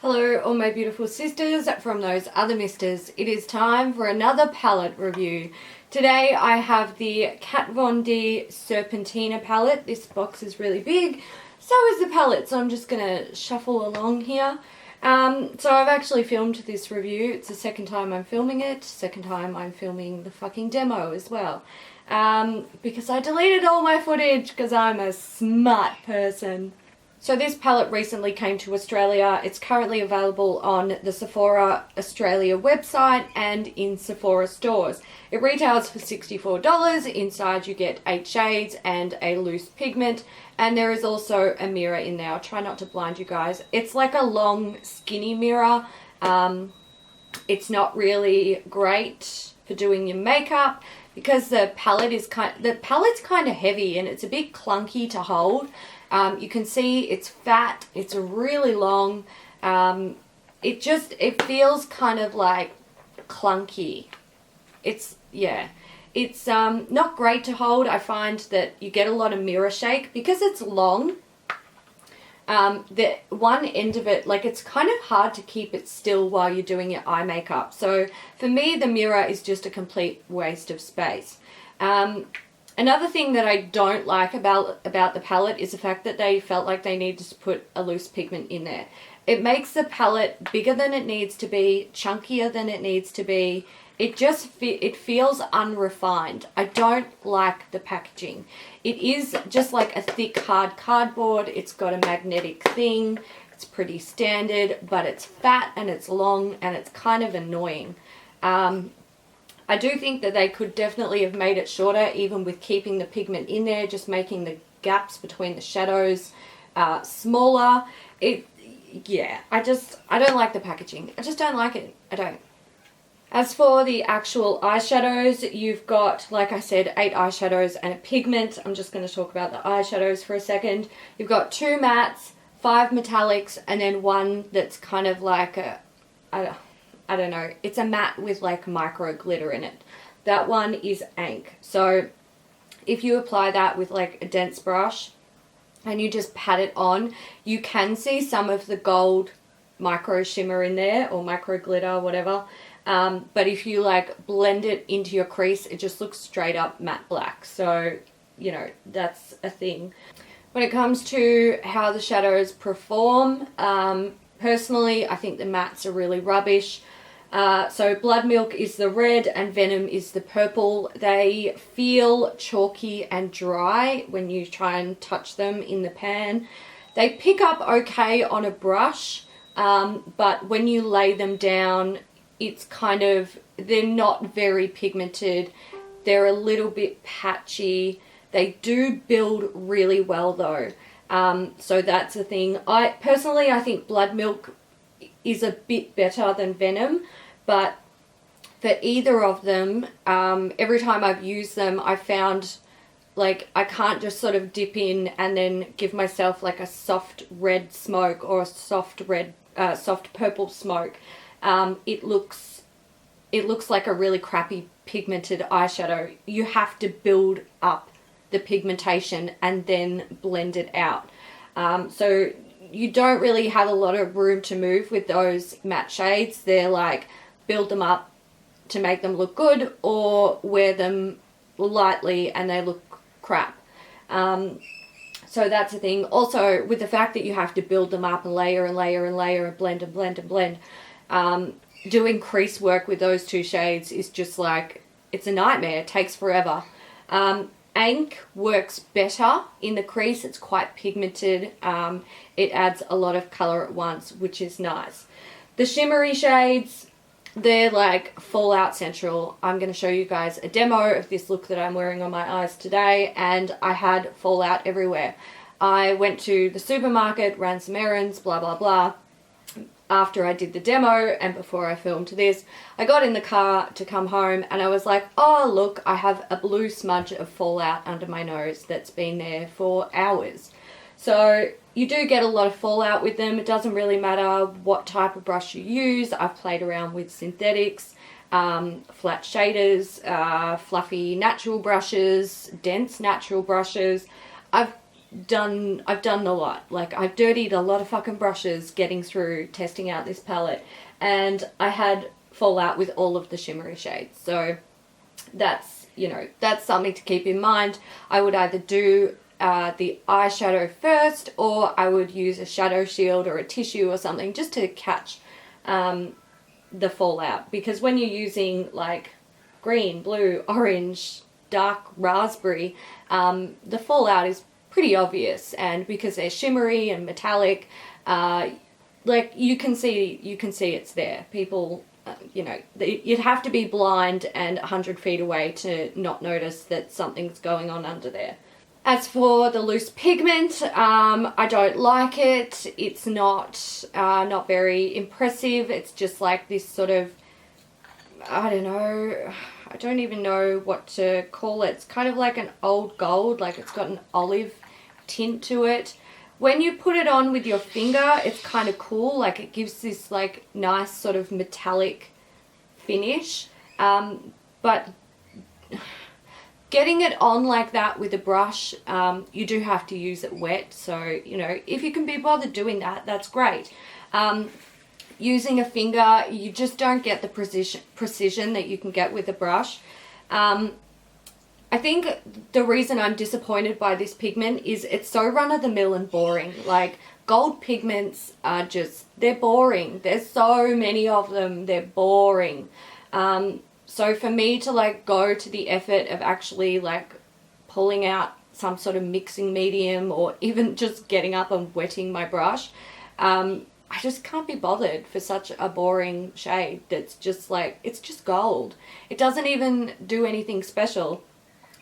Hello all my beautiful sisters from those other misters. It is time for another palette review. Today I have the Kat Von D Serpentina palette. This box is really big, so is the palette, so I'm just going to shuffle along here. So I've actually filmed this review. It's the second time I'm filming it, second time I'm filming the fucking demo as well. Because I deleted all my footage because I'm a smart person. So this palette recently came to Australia. It's currently available on the Sephora Australia website and in Sephora stores. It retails for $64. Inside you get 8 shades and a loose pigment, and there is also a mirror in there. I'll try not to blind you guys. It's like a long skinny mirror. It's not really great for doing your makeup because the palette's kind of heavy and it's a bit clunky to hold. You can see it's fat, it's really long, it feels kind of like clunky. It's not great to hold. I find that you get a lot of mirror shake because it's long. The one end of it, like, it's kind of hard to keep it still while you're doing your eye makeup. So for me, the mirror is just a complete waste of space. Another thing that I don't like about the palette is the fact that they felt like they needed to put a loose pigment in there. It makes the palette bigger than it needs to be, chunkier than it needs to be. It feels unrefined. I don't like the packaging. It is just like a thick hard cardboard. It's got a magnetic thing. It's pretty standard, but it's fat and it's long and it's kind of annoying. I do think that they could definitely have made it shorter, even with keeping the pigment in there, just making the gaps between the shadows smaller. I don't like the packaging. I just don't like it. I don't. As for the actual eyeshadows, you've got, like I said, 8 eyeshadows and a pigment. I'm just going to talk about the eyeshadows for a second. You've got 2 mattes, 5 metallics, and then one that's kind of like I don't know, it's a matte with like micro glitter in it. That one is Ink. So if you apply that with like a dense brush and you just pat it on, you can see some of the gold micro shimmer in there, or micro glitter, whatever. But if you like blend it into your crease, it just looks straight up matte black. So, you know, that's a thing. When it comes to how the shadows perform, personally, I think the mattes are really rubbish. So Blood Milk is the red and Venom is the purple. They feel chalky and dry when you try and touch them in the pan. They pick up okay on a brush, but when you lay them down, it's they're not very pigmented. They're a little bit patchy. They do build really well though. So that's the thing. I think Blood Milk is a bit better than Venom, but for either of them, every time I've used them, I found like I can't just sort of dip in and then give myself like a soft red smoke or a soft purple smoke. It looks like a really crappy pigmented eyeshadow. You have to build up the pigmentation and then blend it out. So you don't really have a lot of room to move with those matte shades. They're like build them up to make them look good, or wear them lightly and they look crap. So that's the thing. Also, with the fact that you have to build them up and layer and layer and layer and blend and blend and blend, doing crease work with those 2 shades is just like, it's a nightmare. It takes forever. Ink works better in the crease. It's quite pigmented. It adds a lot of color at once, which is nice. The shimmery shades, they're like Fallout Central. I'm going to show you guys a demo of this look that I'm wearing on my eyes today, and I had fallout everywhere. I went to the supermarket, ran some errands, blah blah blah. After I did the demo and before I filmed this, I got in the car to come home and I was like, oh look, I have a blue smudge of fallout under my nose that's been there for hours. So you do get a lot of fallout with them. It doesn't really matter what type of brush you use. I've played around with synthetics, flat shaders, fluffy natural brushes, dense natural brushes. I've done a lot. Like, I've dirtied a lot of fucking brushes getting through testing out this palette, and I had fallout with all of the shimmery shades. So that's, you know, that's something to keep in mind. I would either do the eyeshadow first, or I would use a shadow shield or a tissue or something just to catch the fallout, because when you're using like green, blue, orange, dark raspberry, the fallout is pretty obvious, and because they're shimmery and metallic, like you can see it's there. People, you know, you'd have to be blind and 100 feet away to not notice that something's going on under there. As for the loose pigment, I don't like it. It's not very impressive. It's just like this sort of, I don't know, I don't even know what to call it. It's kind of like an old gold, like it's got an olive tint to it. When you put it on with your finger, it's kind of cool. Like, it gives this like nice sort of metallic finish. But getting it on like that with a brush, you do have to use it wet. So, you know, if you can be bothered doing that, that's great. Using a finger, you just don't get the precision that you can get with a brush. I think the reason I'm disappointed by this pigment is it's so run-of-the-mill and boring. Like, gold pigments are just, they're boring. There's so many of them, they're boring. So for me to like go to the effort of actually like pulling out some sort of mixing medium, or even just getting up and wetting my brush, I just can't be bothered for such a boring shade that's just like, it's just gold. It doesn't even do anything special.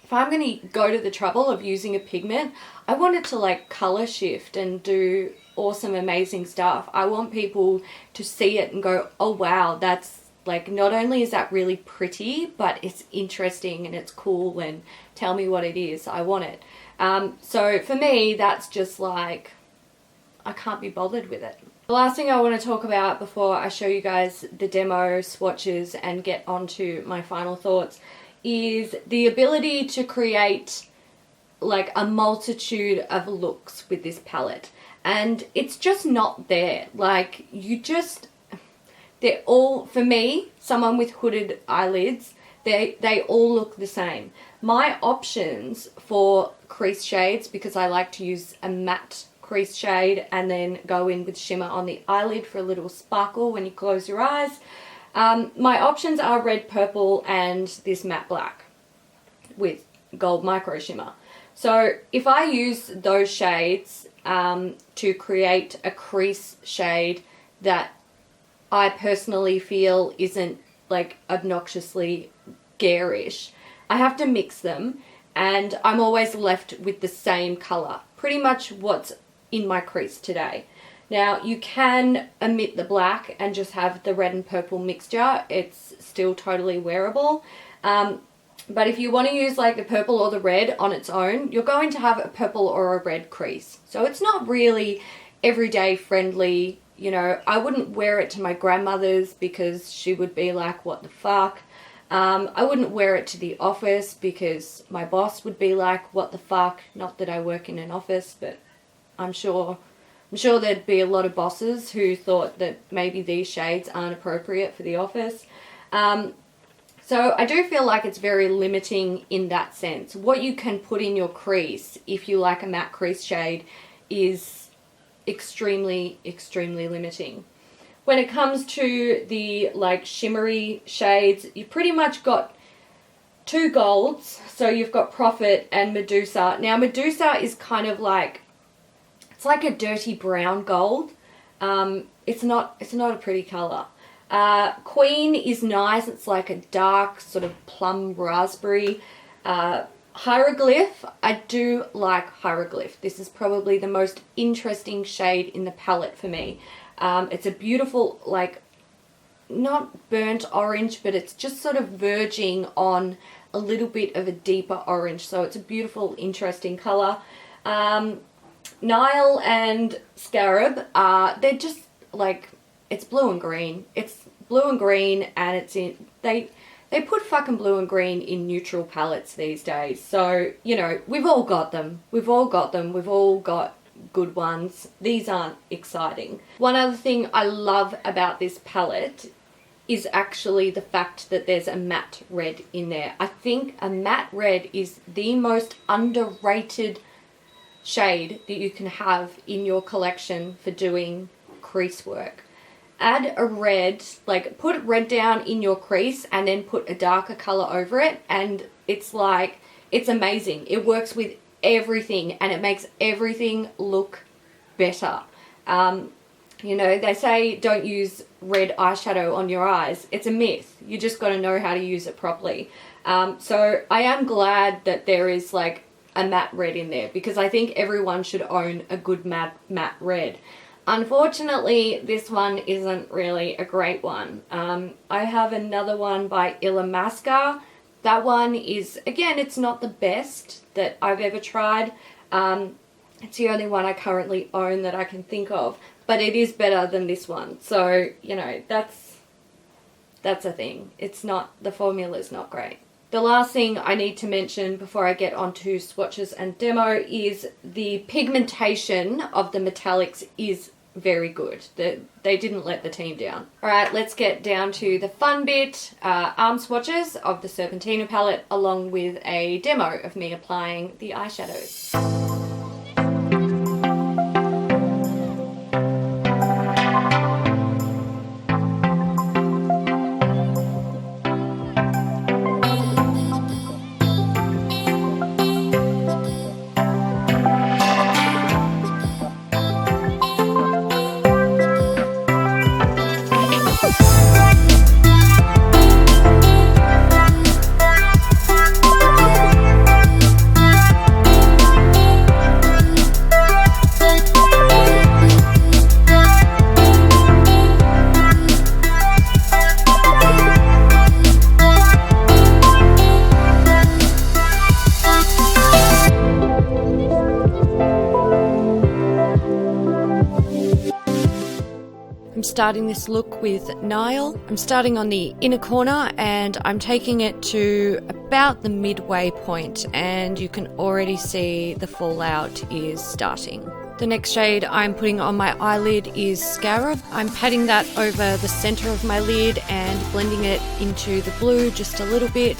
If I'm going to go to the trouble of using a pigment, I want it to like color shift and do awesome, amazing stuff. I want people to see it and go, oh wow, that's like, not only is that really pretty, but it's interesting and it's cool, and tell me what it is. I want it. So for me, that's just like, I can't be bothered with it. The last thing I want to talk about before I show you guys the demo swatches and get onto my final thoughts is the ability to create like a multitude of looks with this palette. And it's just not there. Like, they're all, for me, someone with hooded eyelids, they all look the same. My options for crease shades, because I like to use a matte crease shade and then go in with shimmer on the eyelid for a little sparkle when you close your eyes, my options are red, purple, and this matte black with gold micro shimmer. So if I use those shades to create a crease shade that I personally feel isn't like obnoxiously garish, I have to mix them, and I'm always left with the same color, pretty much what's in my crease today. Now, you can omit the black and just have the red and purple mixture. It's still totally wearable. But if you want to use like the purple or the red on its own, you're going to have a purple or a red crease. So it's not really everyday friendly. You know, I wouldn't wear it to my grandmother's because she would be like, what the fuck? I wouldn't wear it to the office because my boss would be like, what the fuck? Not that I work in an office, but I'm sure there'd be a lot of bosses who thought that maybe these shades aren't appropriate for the office. So I do feel like it's very limiting in that sense. What you can put in your crease, if you like a matte crease shade, is extremely, extremely limiting. When it comes to the like shimmery shades, you've pretty much got two golds. So you've got Prophet and Medusa. Now Medusa is kind of like, it's like a dirty brown gold. It's not a pretty color. Queen is nice. It's like a dark sort of plum raspberry. Hieroglyph, I do like Hieroglyph. This is probably the most interesting shade in the palette for me. It's a beautiful, like, not burnt orange, but it's just sort of verging on a little bit of a deeper orange. So it's a beautiful, interesting color. Nile and Scarab, they're just like, it's blue and green. It's blue and green, and it's in, they put fucking blue and green in neutral palettes these days. So, you know, we've all got them. We've all got them. We've all got good ones. These aren't exciting. One other thing I love about this palette is actually the fact that there's a matte red in there. I think a matte red is the most underrated shade that you can have in your collection for doing crease work. Add a red, like put red down in your crease and then put a darker color over it, and it's like, it's amazing. It works with everything and it makes everything look better. You know, they say don't use red eyeshadow on your eyes. It's a myth. You just got to know how to use it properly. So I am glad that there is like a matte red in there, because I think everyone should own a good matte red. Unfortunately, this one isn't really a great one. I have another one by Illamasqua. That one is, again, it's not the best that I've ever tried. It's the only one I currently own that I can think of, but it is better than this one. So, you know, that's a thing. It's not, the formula's not great. The last thing I need to mention before I get onto swatches and demo is the pigmentation of the metallics is very good. They didn't let the team down. Alright, let's get down to the fun bit. Arm swatches of the Serpentina palette along with a demo of me applying the eyeshadows. I'm starting this look with Nile. I'm starting on the inner corner and I'm taking it to about the midway point, and you can already see the fallout is starting. The next shade I'm putting on my eyelid is Scarab. I'm patting that over the center of my lid and blending it into the blue just a little bit.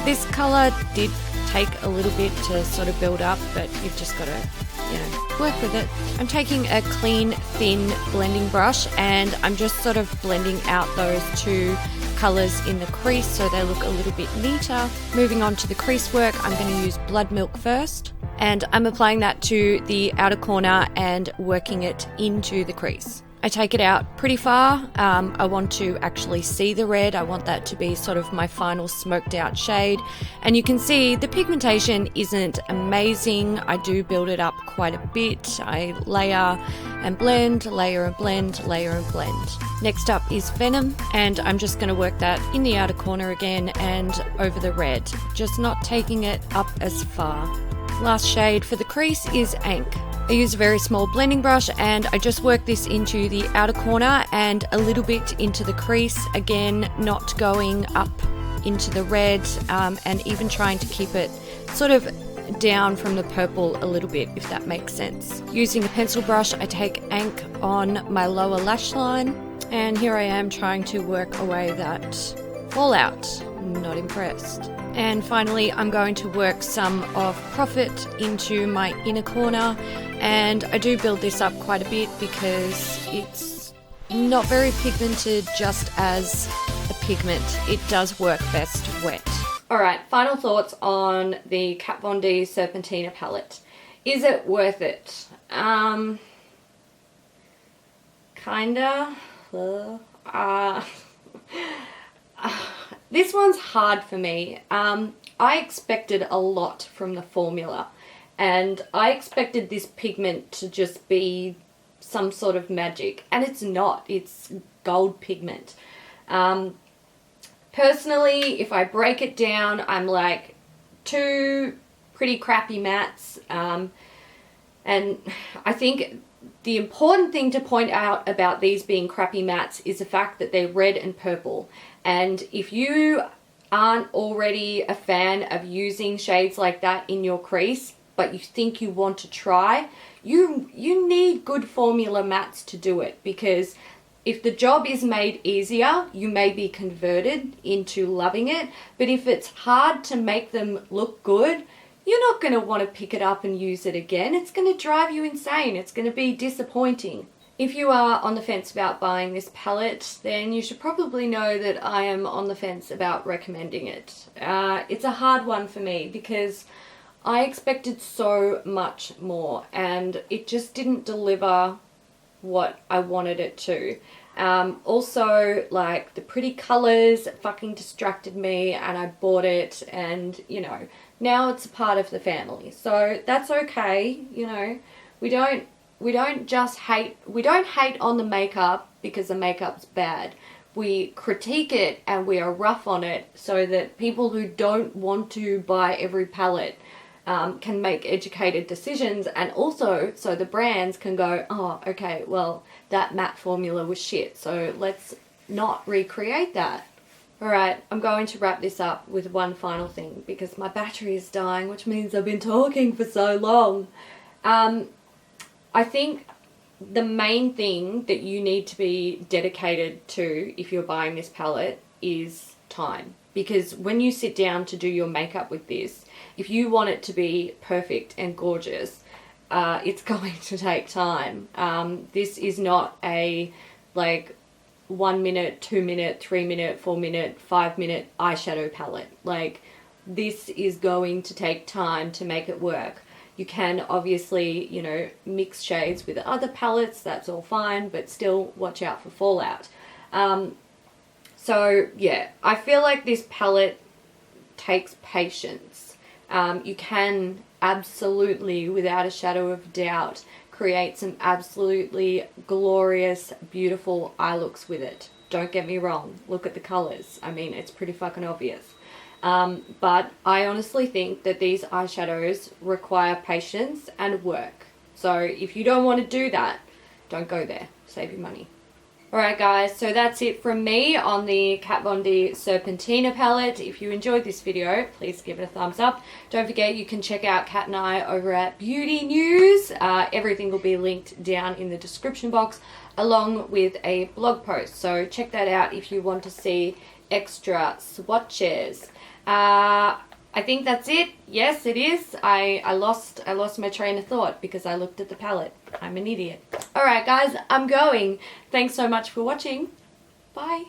This color did take a little bit to sort of build up, but you've just got to, you know, work with it. I'm taking a clean, thin blending brush and I'm just sort of blending out those two colours in the crease so they look a little bit neater. Moving on to the crease work, I'm going to use Blood Milk first, and I'm applying that to the outer corner and working it into the crease. I take it out pretty far. I want to actually see the red. I want that to be sort of my final smoked out shade. And you can see the pigmentation isn't amazing. I do build it up quite a bit. I layer and blend, layer and blend, layer and blend. Next up is Venom, and I'm just going to work that in the outer corner again and over the red, just not taking it up as far. Last shade for the crease is Ank. I use a very small blending brush and I just work this into the outer corner and a little bit into the crease, again not going up into the red, and even trying to keep it sort of down from the purple a little bit, if that makes sense. Using a pencil brush, I take Ank on my lower lash line, and here I am trying to work away that fallout. Not impressed. And finally, I'm going to work some of Profit into my inner corner, and I do build this up quite a bit because it's not very pigmented just as a pigment. It does work best wet. Alright, final thoughts on the Kat Von D Serpentina palette. Is it worth it? Kinda. This one's hard for me. I expected a lot from the formula, and I expected this pigment to just be some sort of magic, and it's not. It's gold pigment. Personally, if I break it down, I'm like 2 pretty crappy mattes, and I think the important thing to point out about these being crappy mattes is the fact that they're red and purple. And if you aren't already a fan of using shades like that in your crease, but you think you want to try, you need good formula mattes to do it, because if the job is made easier, you may be converted into loving it. But if it's hard to make them look good, you're not going to want to pick it up and use it again. It's going to drive you insane. It's going to be disappointing. If you are on the fence about buying this palette, then you should probably know that I am on the fence about recommending it. It's a hard one for me because I expected so much more and it just didn't deliver what I wanted it to. Also, like, the pretty colors fucking distracted me and I bought it, and you know, now it's a part of the family, so that's okay. You know, we don't hate on the makeup because the makeup's bad. We critique it and we are rough on it so that people who don't want to buy every palette can make educated decisions, and also so the brands can go, oh, okay, well, that matte formula was shit, so let's not recreate that. Alright, I'm going to wrap this up with one final thing because my battery is dying, which means I've been talking for so long. I think the main thing that you need to be dedicated to if you're buying this palette is time. Because when you sit down to do your makeup with this, if you want it to be perfect and gorgeous, it's going to take time. This is not a like 1 minute, 2 minute, 3 minute, 4 minute, 5 minute eyeshadow palette. Like, this is going to take time to make it work. You can obviously, you know, mix shades with other palettes, that's all fine, but still watch out for fallout. So yeah, I feel like this palette takes patience. You can absolutely, without a shadow of doubt, create some absolutely glorious, beautiful eye looks with it. Don't get me wrong, look at the colors. I mean, it's pretty fucking obvious. But I honestly think that these eyeshadows require patience and work. So if you don't want to do that, don't go there. Save your money. Alright guys, so that's it from me on the Kat Von D Serpentina palette. If you enjoyed this video, please give it a thumbs up. Don't forget you can check out Kat and I over at Beauty News. Everything will be linked down in the description box along with a blog post. So check that out if you want to see extra swatches. I think that's it. Yes, it is. I lost my train of thought because I looked at the palette. I'm an idiot. Alright guys, I'm going. Thanks so much for watching. Bye.